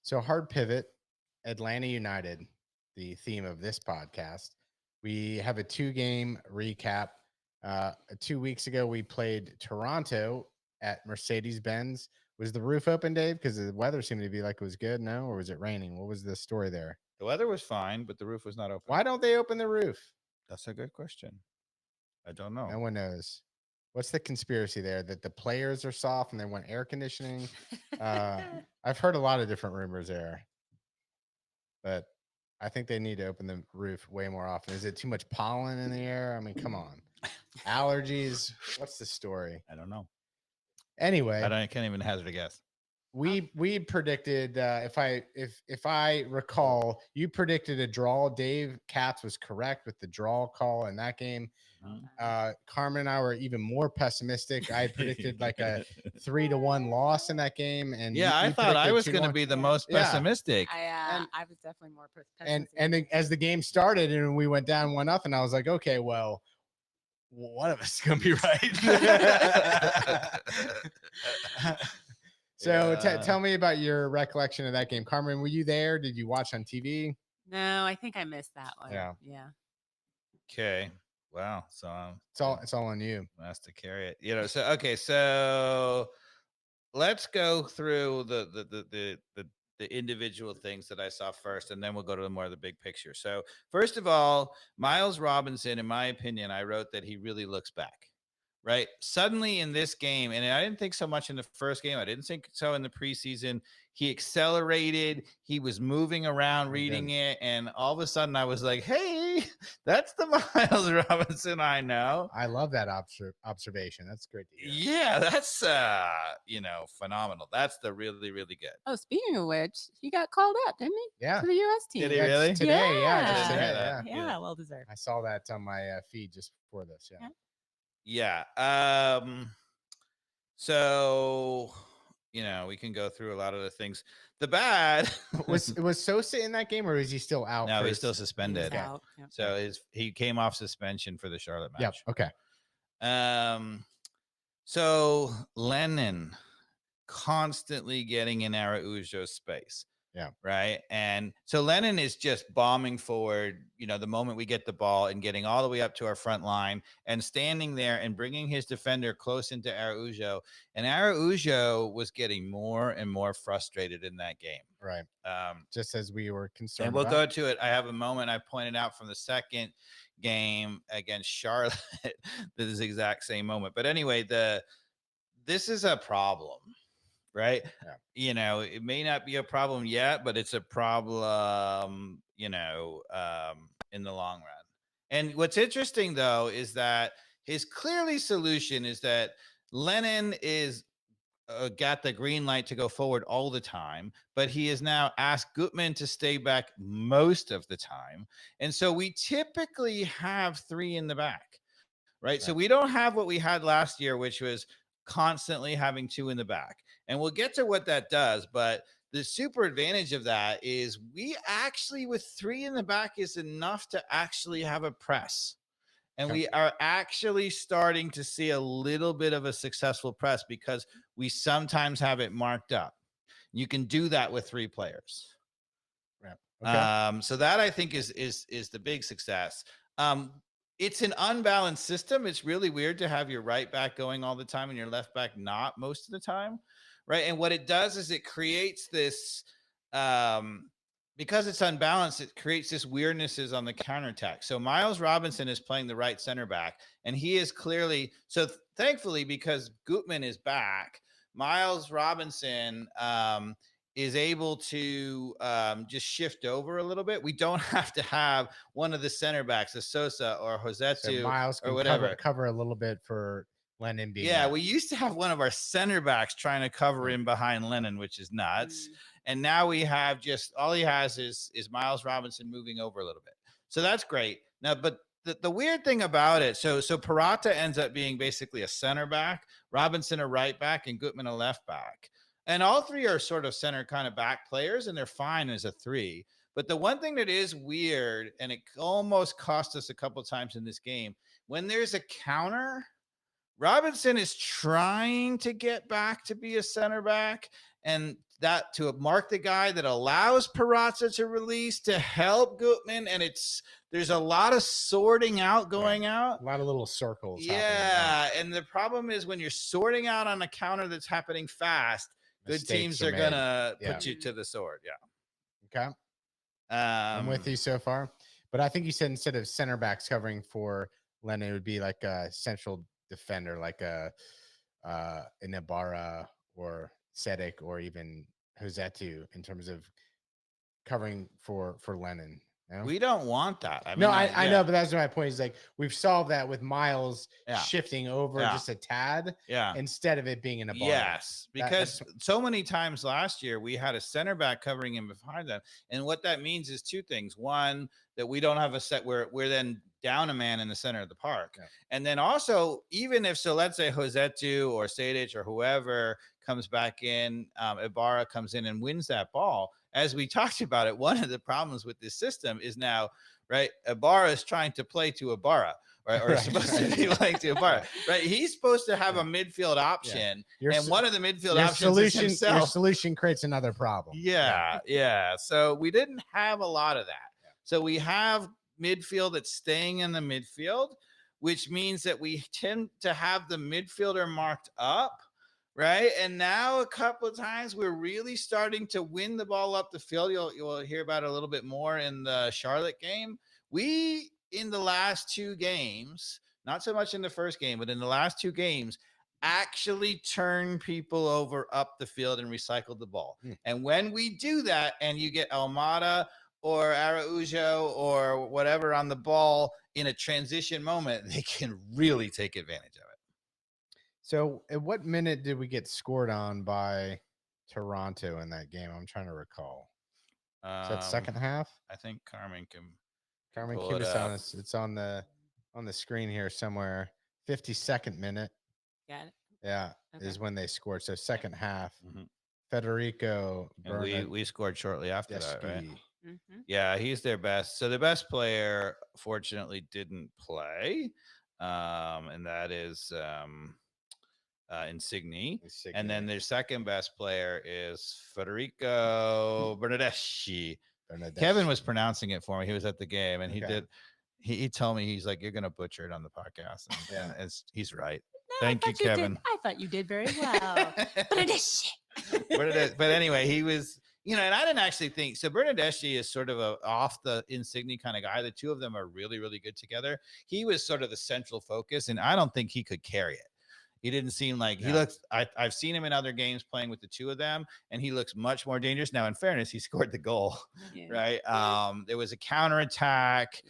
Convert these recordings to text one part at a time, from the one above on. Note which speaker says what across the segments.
Speaker 1: So hard pivot, Atlanta United, the theme of this podcast. We have a 2-game recap. 2 weeks ago, we played Toronto at Mercedes-Benz. Was the roof open, Dave? Because the weather seemed to be like it was good, no? Or was it raining? What was the story there?
Speaker 2: The weather was fine, but the roof was not open.
Speaker 1: Why don't they open the roof?
Speaker 2: That's a good question. I don't know.
Speaker 1: No one knows. What's the conspiracy there? That the players are soft and they want air conditioning? I've heard a lot of different rumors there, but I think they need to open the roof way more often. Is it too much pollen in the air? I mean, come on. Allergies. What's the story?
Speaker 2: I don't know.
Speaker 1: Anyway,
Speaker 2: I can't even hazard a guess.
Speaker 1: we predicted if I recall, you predicted a draw. Dave Katz was correct with the draw call in that game. Carmen and I were even more pessimistic. I predicted like a 3-1 loss in that game, and
Speaker 2: yeah, I thought I was going to be the most pessimistic.
Speaker 3: I was definitely more pessimistic.
Speaker 1: And then as the game started and we went down 1-0, I was like, okay, well, one of us is going to be right. So tell me about your recollection of that game. Carmen, were you there? Did you watch on TV?
Speaker 3: No, I think I missed that one.
Speaker 1: Yeah.
Speaker 2: Okay. Wow. So
Speaker 1: it's all on you.
Speaker 2: Has to carry it. So let's go through the individual things that I saw first, and then we'll go to more of the big picture. So first of all, Miles Robinson, in my opinion, I wrote that he really looks back. Right. Suddenly in this game, and I didn't think so much in the first game. I didn't think so in the preseason. He accelerated. He was moving around, reading it. And all of a sudden I was like, hey, that's the Miles Robinson I know.
Speaker 1: I love that observation. That's great to hear.
Speaker 2: Yeah, that's, phenomenal. That's the really, really good.
Speaker 3: Oh, speaking of which, he got called up, didn't he?
Speaker 1: Yeah.
Speaker 3: To the U.S. team.
Speaker 2: Did he really?
Speaker 1: Today.
Speaker 3: Yeah.
Speaker 1: Just today,
Speaker 3: Yeah, well deserved.
Speaker 1: I saw that on my feed just before this.
Speaker 2: Yeah. So, we can go through a lot of the things. The bad
Speaker 1: was Sosa in that game, or is he still out?
Speaker 2: No, he's still suspended.
Speaker 3: He was out. Yep.
Speaker 2: So he came off suspension for the Charlotte match.
Speaker 1: Yep. Okay.
Speaker 2: So Lennon constantly getting in Araujo's space.
Speaker 1: Yeah.
Speaker 2: Right. And so Lennon is just bombing forward, the moment we get the ball and getting all the way up to our front line and standing there and bringing his defender close into Araujo. And Araujo was getting more and more frustrated in that game.
Speaker 1: Right. Just as we were concerned.
Speaker 2: And we'll go to it. I have a moment I pointed out from the second game against Charlotte. This is the exact same moment. But anyway, this is a problem. Right.
Speaker 1: Yeah.
Speaker 2: It may not be a problem yet, but it's a problem, in the long run. And what's interesting, though, is that his clearly solution is that Lennon is got the green light to go forward all the time, but he has now asked Gutman to stay back most of the time. And so we typically have 3 in the back. Right. So we don't have what we had last year, which was constantly having 2 in the back. And we'll get to what that does. But the super advantage of that is we actually, with 3 in the back, is enough to actually have a press. And we are actually starting to see a little bit of a successful press because we sometimes have it marked up. You can do that with 3 players.
Speaker 1: Right. Okay.
Speaker 2: So that I think is the big success. It's an unbalanced system. It's really weird to have your right back going all the time and your left back not most of the time. Right. And what it does is it creates this, because it's unbalanced, it creates this weirdnesses on the counterattack. So Miles Robinson is playing the right center back, and he is clearly, thankfully, because Gutman is back, Miles Robinson is able to just shift over a little bit. We don't have to have one of the center backs, a Sosa or Josetu,
Speaker 1: so Miles
Speaker 2: or whatever.
Speaker 1: Cover a little bit for Lennon being
Speaker 2: we used to have one of our center backs trying to cover in behind Lennon, which is nuts. And now we have just all he has is Miles Robinson moving over a little bit. So that's great. Now, but the weird thing about it, so Parata ends up being basically a center back, Robinson a right back, and Gutman a left back. And all 3 are sort of center kind of back players, and they're fine as a 3. But the one thing that is weird, and it almost cost us a couple of times in this game, when there's a counter, Robinson is trying to get back to be a center back, and that to mark the guy that allows Peraza to release to help Gutman, and there's a lot of sorting out going out.
Speaker 1: A lot of little circles.
Speaker 2: Yeah, and the problem is when you're sorting out on a counter that's happening fast, good teams are gonna put you to the sword. Yeah.
Speaker 1: Okay. I'm with you so far, but I think you said instead of center backs covering for Lennon, it would be like a central defender, like an Ibarra or Sedic or even Josetu in terms of covering for Lennon. No?
Speaker 2: We don't want that.
Speaker 1: I know, but that's my point. Is like we've solved that with Miles shifting over just a tad, instead of it being in a bar.
Speaker 2: Yes, because so many times last year we had a center back covering him behind them, and what that means is two things: one, that we don't have a set where we're then down a man in the center of the park, and then also even if let's say Josetu or Sadic or whoever comes back in, Ibarra comes in and wins that ball. As we talked about it, one of the problems with this system is now, right, Ibarra is trying to play to Ibarra, right? Or supposed to be playing to Ibarra, right? He's supposed to have a midfield option, and one of the midfield options is himself.
Speaker 1: Your solution creates another problem.
Speaker 2: Yeah. So we didn't have a lot of that. So we have midfield that's staying in the midfield, which means that we tend to have the midfielder marked up. Right. And now a couple of times we're really starting to win the ball up the field. You'll hear about it a little bit more in the Charlotte game. We, in the last two games, not so much in the first game, but in the last two games, actually turn people over up the field and recycle the ball. And when we do that and you get Almada or Araujo or whatever on the ball in a transition moment, they can really take advantage of it.
Speaker 1: So at what minute did we get scored on by Toronto in that game? I'm trying to recall. Is that second half?
Speaker 2: I think Carmen can
Speaker 1: keep us honest. It's on the screen here somewhere. 52nd minute.
Speaker 3: Got it.
Speaker 1: Yeah, is when they scored. So second half. Federico.
Speaker 2: And we scored shortly after that, right?
Speaker 3: Mm-hmm.
Speaker 2: Yeah, he's their best. So the best player, fortunately, didn't play, and that is Insigne. And then their second best player is Federico Bernardeschi. Kevin was pronouncing it for me. He was at the game, and he told me, he's like, you're gonna butcher it on the podcast, and he's right.
Speaker 3: No,
Speaker 2: Thank you, Kevin.
Speaker 3: I thought you did very well. Bernardeschi.
Speaker 2: But anyway, he was, and I didn't actually think so. Bernardeschi is sort of a off the Insigne kind of guy. The two of them are really, really good together. He was sort of the central focus, and I don't think he could carry it. He didn't seem like he looks. I've seen him in other games playing with the two of them, and he looks much more dangerous. Now, in fairness, he scored the goal, right? There was a counterattack.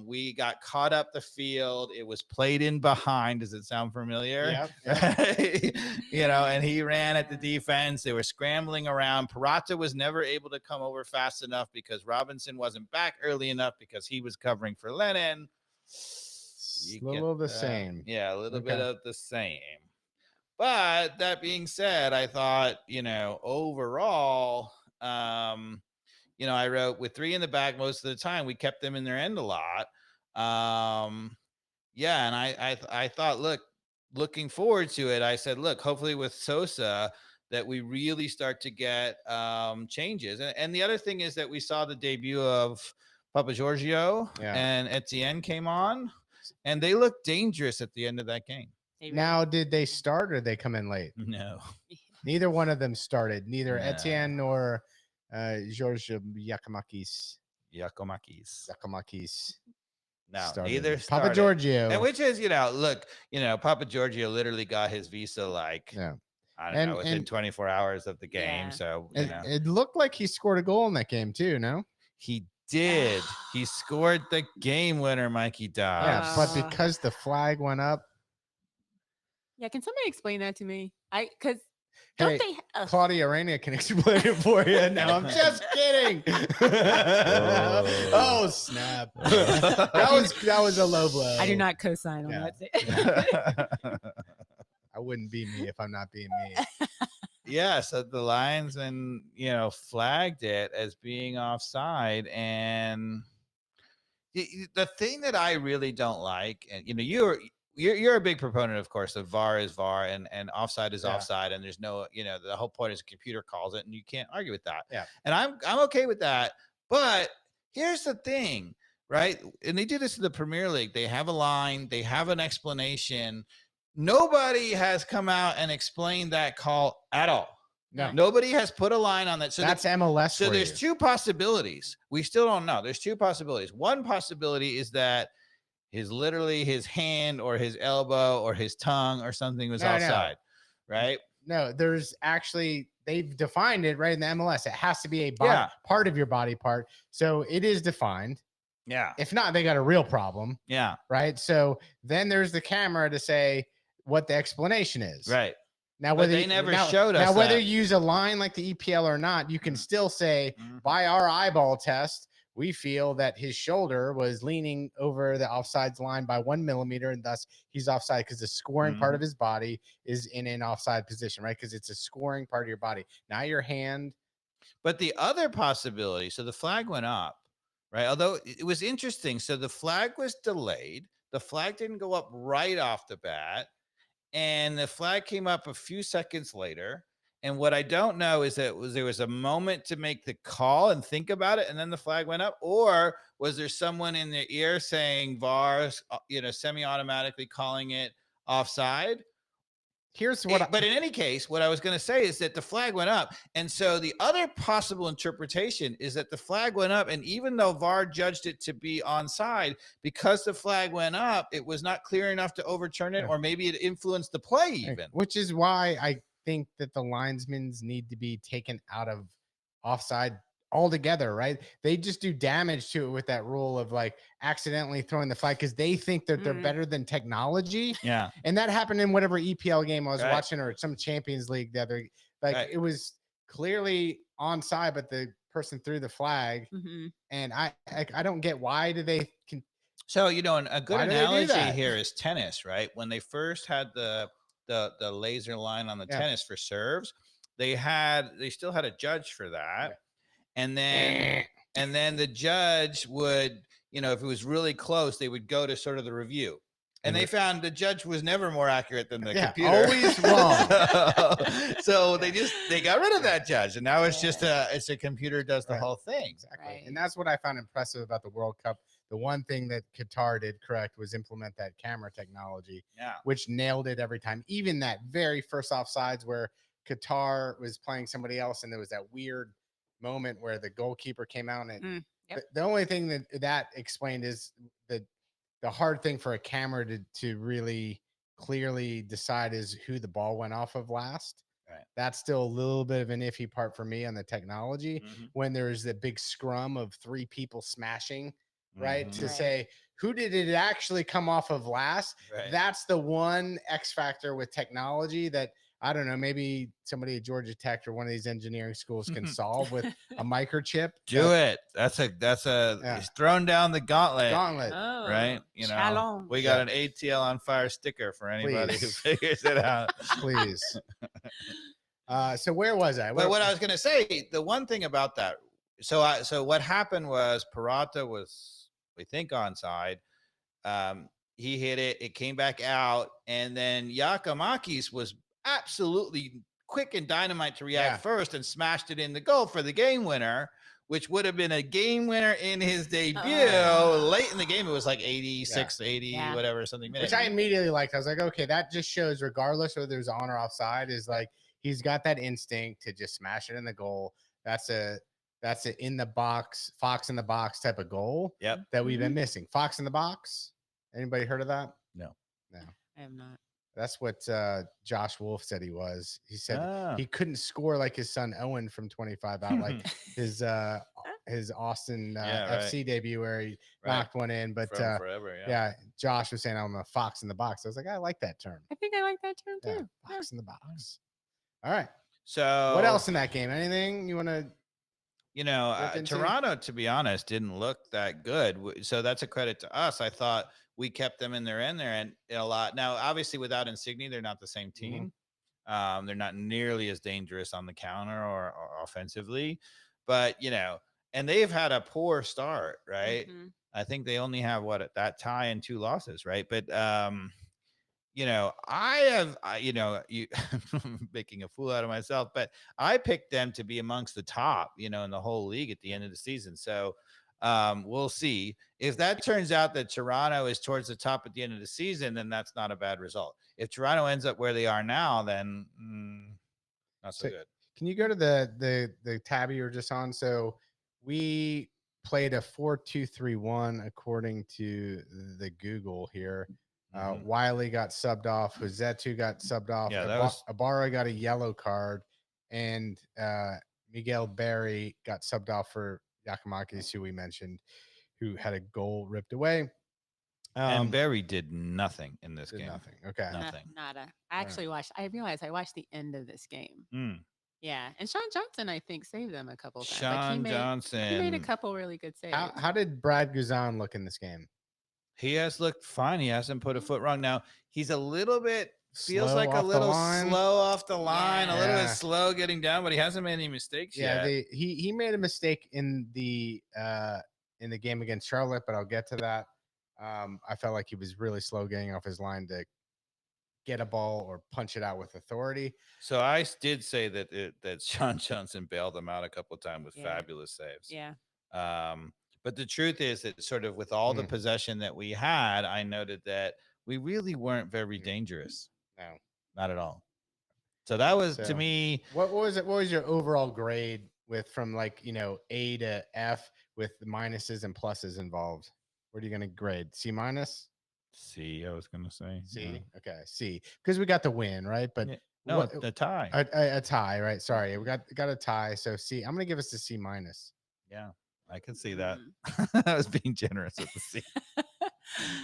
Speaker 2: We got caught up the field. It was played in behind. Does it sound familiar?
Speaker 1: Yeah.
Speaker 2: And he ran at the defense. They were scrambling around. Peraza was never able to come over fast enough because Robinson wasn't back early enough because he was covering for Lennon.
Speaker 1: A little the same.
Speaker 2: Yeah, a little bit of the same. But that being said, I thought, overall, I wrote with three in the back most of the time. We kept them in their end a lot. And I thought, looking forward to it, I said, look, hopefully with Sosa that we really start to get changes. And the other thing is that we saw the debut of Papa Giorgio and Etienne came on. And they looked dangerous at the end of that game.
Speaker 1: Now, did they start or did they come in late?
Speaker 2: No.
Speaker 1: Neither one of them started. Neither Etienne nor George Giacomakis.
Speaker 2: No,
Speaker 1: started.
Speaker 2: Neither started.
Speaker 1: Papa Giorgio.
Speaker 2: And which is, Papa Giorgio literally got his visa within 24 hours of the game. So
Speaker 1: it looked like he scored a goal in that game too, no?
Speaker 2: He did. He scored the game winner, Mikey Dobbs.
Speaker 1: Yeah, but because the flag went up.
Speaker 3: Yeah, can somebody explain that to me?
Speaker 1: Claudia Arena can explain it for you. No, I'm just kidding. Oh snap! that was a low blow.
Speaker 3: I do not co-sign on that.
Speaker 1: I wouldn't be me if I'm not being me.
Speaker 2: Yeah, so the linesman, flagged it as being offside, and the thing that I really don't like, and you're a big proponent, of course, of VAR is VAR and offside is
Speaker 1: Yeah.
Speaker 2: offside, and there's no, the whole point is a computer calls it, and you can't argue with that.
Speaker 1: Yeah.
Speaker 2: And I'm okay with that. But here's the thing, right? And they do this in the Premier League. They have a line, they have an explanation. Nobody has come out and explained that call at all.
Speaker 1: No.
Speaker 2: Nobody has put a line on that. So
Speaker 1: that's MLS.
Speaker 2: So there's two possibilities. We still don't know. There's two possibilities. One possibility is that his hand or his elbow or his tongue or something was offside, right?
Speaker 1: No, there's actually, they've defined it right in the MLS. It has to be a part of your body part. So it is defined.
Speaker 2: Yeah.
Speaker 1: If not, they got a real problem.
Speaker 2: Yeah.
Speaker 1: Right. So then there's the camera to say what the explanation is.
Speaker 2: Right.
Speaker 1: Now,
Speaker 2: whether they never showed us.
Speaker 1: Now, whether you use a line like the EPL or not, you can still say by our eyeball test, we feel that his shoulder was leaning over the offsides line by 1 millimeter, and thus he's offside because the scoring part of his body is in an offside position, right? Because it's a scoring part of your body, not your hand.
Speaker 2: But the other possibility, so the flag went up, right? Although it was interesting. So the flag was delayed. The flag didn't go up right off the bat, and the flag came up a few seconds later. And what I don't know is that there was a moment to make the call and think about it, and then the flag went up, or was there someone in the ear saying VAR, semi-automatically calling it offside?
Speaker 1: Here's what.
Speaker 2: But in any case, what I was going to say is that the flag went up, and so the other possible interpretation is that the flag went up, and even though VAR judged it to be onside, because the flag went up, it was not clear enough to overturn it, or maybe it influenced the play even.
Speaker 1: Which is why I think that the linesmen need to be taken out of offside altogether, right? They just do damage to it with that rule of like accidentally throwing the flag because they think that they're better than technology.
Speaker 2: Yeah.
Speaker 1: And that happened in whatever EPL game I was watching, or some Champions League the other, it was clearly onside, but the person threw the flag. And I don't get why do they
Speaker 2: So, a good analogy here is tennis, right? When they first had the laser line on the tennis for serves, they still had a judge for that. And then the judge would, if it was really close, they would go to sort of the review. And they found the judge was never more accurate than the computer.
Speaker 1: Always wrong.
Speaker 2: So they got rid of that judge, and now it's just it's a computer does the whole thing.
Speaker 1: Exactly. Right. And that's what I found impressive about the World Cup. The one thing that Qatar did correct was implement that camera technology, which nailed it every time. Even that very first offsides where Qatar was playing somebody else, and there was that weird moment where the goalkeeper came out, and the only thing that explained is the hard thing for a camera to really clearly decide is who the ball went off of last.
Speaker 2: Right.
Speaker 1: That's still a little bit of an iffy part for me on the technology when there's the big scrum of 3 people smashing, right? To say, who did it actually come off of last?
Speaker 2: Right.
Speaker 1: That's the one X factor with technology that, I don't know, maybe somebody at Georgia Tech or one of these engineering schools can solve with a microchip.
Speaker 2: Do it. That's it's thrown down the gauntlet. Right?
Speaker 3: Challenge.
Speaker 2: We got an ATL on fire sticker for anybody who figures it out.
Speaker 1: Please. So where was I?
Speaker 2: But what I was going to say, the one thing about that, so what happened was Parata was, we think, onside. He hit it. It came back out. And then Giacomakis was absolutely quick and dynamite to react first and smashed it in the goal for the game winner, which would have been a game winner in his debut. Late in the game, it was like 86, 80, whatever, something.
Speaker 1: Which I immediately liked. I was like, okay, that just shows, regardless whether there's on or offside, is like he's got that instinct to just smash it in the goal. That's a in the box, Fox in the box type of goal that we've been missing. Fox in the box. Anybody heard of that?
Speaker 2: No.
Speaker 3: I have not.
Speaker 1: That's what Josh Wolf said he was. He said he couldn't score like his son Owen from 25 out, like his Austin FC debut where he knocked one in. But
Speaker 2: forever,
Speaker 1: Josh was saying I'm a fox in the box. I was like, I like that term.
Speaker 3: I think I like that term too.
Speaker 1: Fox in the box. All right.
Speaker 2: So
Speaker 1: what else in that game? Anything you want to?
Speaker 2: Toronto, to be honest, didn't look that good. So that's a credit to us. I thought we kept them in their end there and a lot. Now, obviously, without Insigne, they're not the same team. They're not nearly as dangerous on the counter or offensively. But, and they've had a poor start, right? I think they only have, at that tie and 2 losses, right? But I have, you making a fool out of myself, but I picked them to be amongst the top, in the whole league at the end of the season. So we'll see. If that turns out that Toronto is towards the top at the end of the season, then that's not a bad result. If Toronto ends up where they are now, then not so good.
Speaker 1: Can you go to the tab you were just on? So we played a 4-2-3-1 according to the Google here. Wiley got subbed off. Josetu got subbed off.
Speaker 2: Yeah,
Speaker 1: Ibarra got a yellow card, and Miguel Berry got subbed off for Yakimakis, who we mentioned, who had a goal ripped away.
Speaker 2: And Berry did nothing in this game.
Speaker 1: Nothing. Okay.
Speaker 2: Nothing.
Speaker 3: Nada. I actually watched. I realized I watched the end of this game.
Speaker 2: Mm.
Speaker 3: Yeah, and Sean Johnson, I think, saved them a couple times.
Speaker 2: Sean Johnson.
Speaker 3: He made a couple really good saves.
Speaker 1: How did Brad Guzan look in this game?
Speaker 2: He has looked fine. He hasn't put a foot wrong. Now he's a little bit feels
Speaker 1: Slow
Speaker 2: like a
Speaker 1: off the
Speaker 2: little
Speaker 1: line.
Speaker 2: slow off the line, a little
Speaker 1: Yeah.
Speaker 2: bit slow getting down, but he hasn't made any mistakes yet.
Speaker 1: He made a mistake in the game against Charlotte, but I'll get to that. I felt like he was really slow getting off his line to get a ball or punch it out with authority.
Speaker 2: So I did say that Sean Johnson bailed him out a couple of times with fabulous saves.
Speaker 3: Yeah.
Speaker 2: But the truth is that sort of with all the possession that we had, I noted that we really weren't very dangerous.
Speaker 1: No,
Speaker 2: not at all. So that was to me.
Speaker 1: What was it? What was your overall grade from A to F with the minuses and pluses involved? What are you going to grade? C minus?
Speaker 2: C, I was going to say.
Speaker 1: C.
Speaker 2: Yeah.
Speaker 1: Okay, C, because we got the win, right? But
Speaker 2: no, a tie.
Speaker 1: A tie, right? Sorry, we got a tie. So C. I'm going to give us a C minus.
Speaker 2: Yeah, I can see that. I was being generous with the C.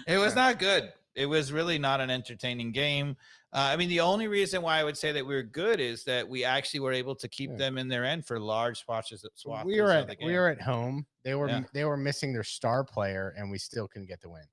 Speaker 2: It was not good. It was really not an entertaining game. I mean, the only reason why I would say that we were good is that we actually were able to keep them in their end for large swatches of the game.
Speaker 1: We were at home. They were missing their star player, and we still couldn't get the win.